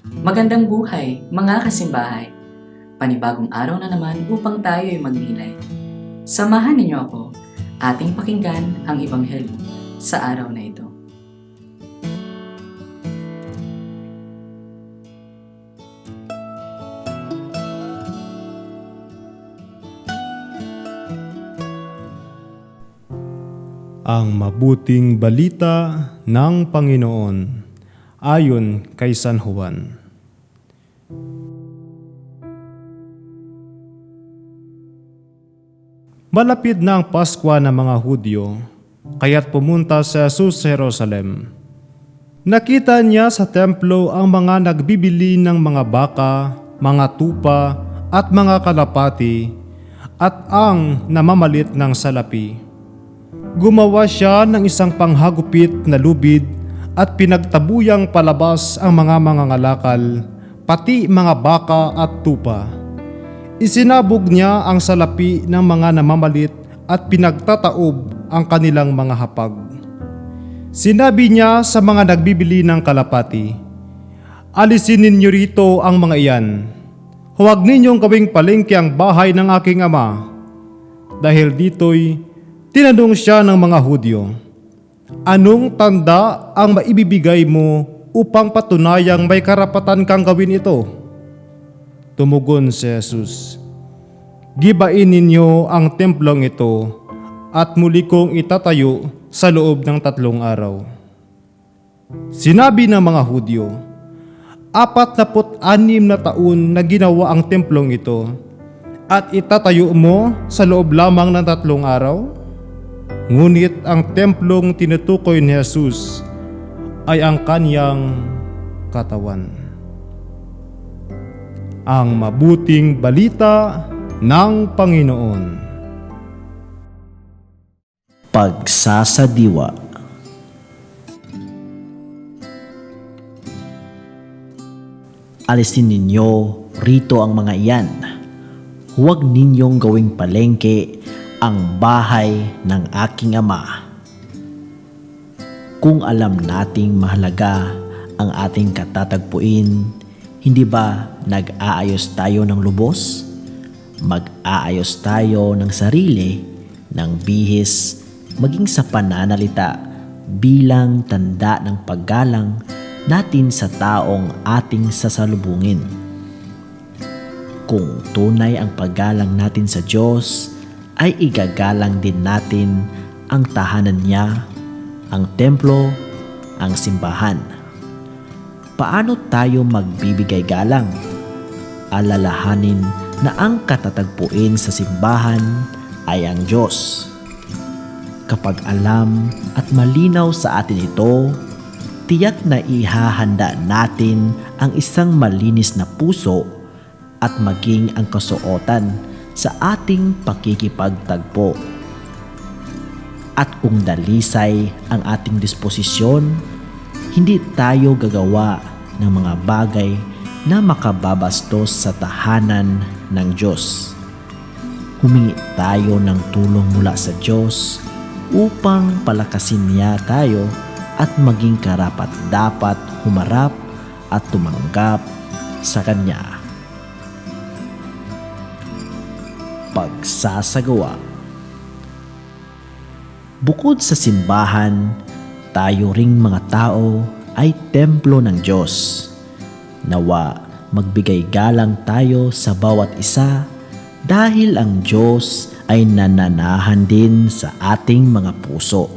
Magandang buhay, mga kasimbahay. Panibagong araw na naman upang tayo ay magnilay. Samahan ninyo ako, ating pakinggan ang Ebanghelyo sa araw na ito. Ang mabuting balita ng Panginoon ayon kay San Juan. Malapit na ang Paskwa ng mga Hudyo, kaya't pumunta si Jesus sa Jerusalem. Nakita niya sa templo ang mga nagbibili ng mga baka, mga tupa at mga kalapati at ang namamalit ng salapi. Gumawa siya ng isang panghagupit na lubid at pinagtabuyang palabas ang mga mangangalakal, pati mga baka at tupa. Isinabog niya ang salapi ng mga namamalit at pinagtataob ang kanilang mga hapag. Sinabi niya sa mga nagbibili ng kalapati, "Alisin ninyo rito ang mga iyan. Huwag ninyong gawing palengke ang bahay ng aking ama." Dahil dito'y tinanong siya ng mga Hudyo, "Anong tanda ang maibibigay mo upang patunayang may karapatan kang gawin ito?" Tumugon si Jesus, "Gibain ninyo ang templong ito at muli kong itatayo sa loob ng 3 araw." Sinabi ng mga Hudyo, 46 na taon na ginawa ang templong ito at itatayo mo sa loob lamang ng 3 araw? Ngunit ang templong tinutukoy ni Jesus ay ang kaniyang katawan. Ang mabuting balita ng Panginoon. Pagsasadiwa. Alisin ninyo rito ang mga iyan. Huwag ninyong gawing palengke ang bahay ng aking ama. Kung alam nating mahalaga ang ating katatagpuin, hindi ba nag-aayos tayo ng lubos? Mag-aayos tayo ng sarili, ng bihis, maging sa pananalita bilang tanda ng paggalang natin sa taong ating sasalubungin. Kung tunay ang paggalang natin sa Diyos, ay igagalang din natin ang tahanan niya, ang templo, ang simbahan. Paano tayo magbibigay galang? Alalahanin na ang katatagpuin sa simbahan ay ang Diyos. Kapag alam at malinaw sa atin ito, tiyak na ihahanda natin ang isang malinis na puso at maging ang kasuotan sa ating pakikipagtagpo. At kung dalisay ang ating disposisyon, hindi tayo gagawa ng mga bagay na makababastos sa tahanan ng Diyos. Humingi tayo ng tulong mula sa Diyos upang palakasin niya tayo at maging karapat-dapat humarap at tumanggap sa Kanya. Pagsasagawa. Bukod sa simbahan, tayo ring mga tao ay templo ng Diyos. Nawa magbigay galang tayo sa bawat isa dahil ang Diyos ay nananahan din sa ating mga puso.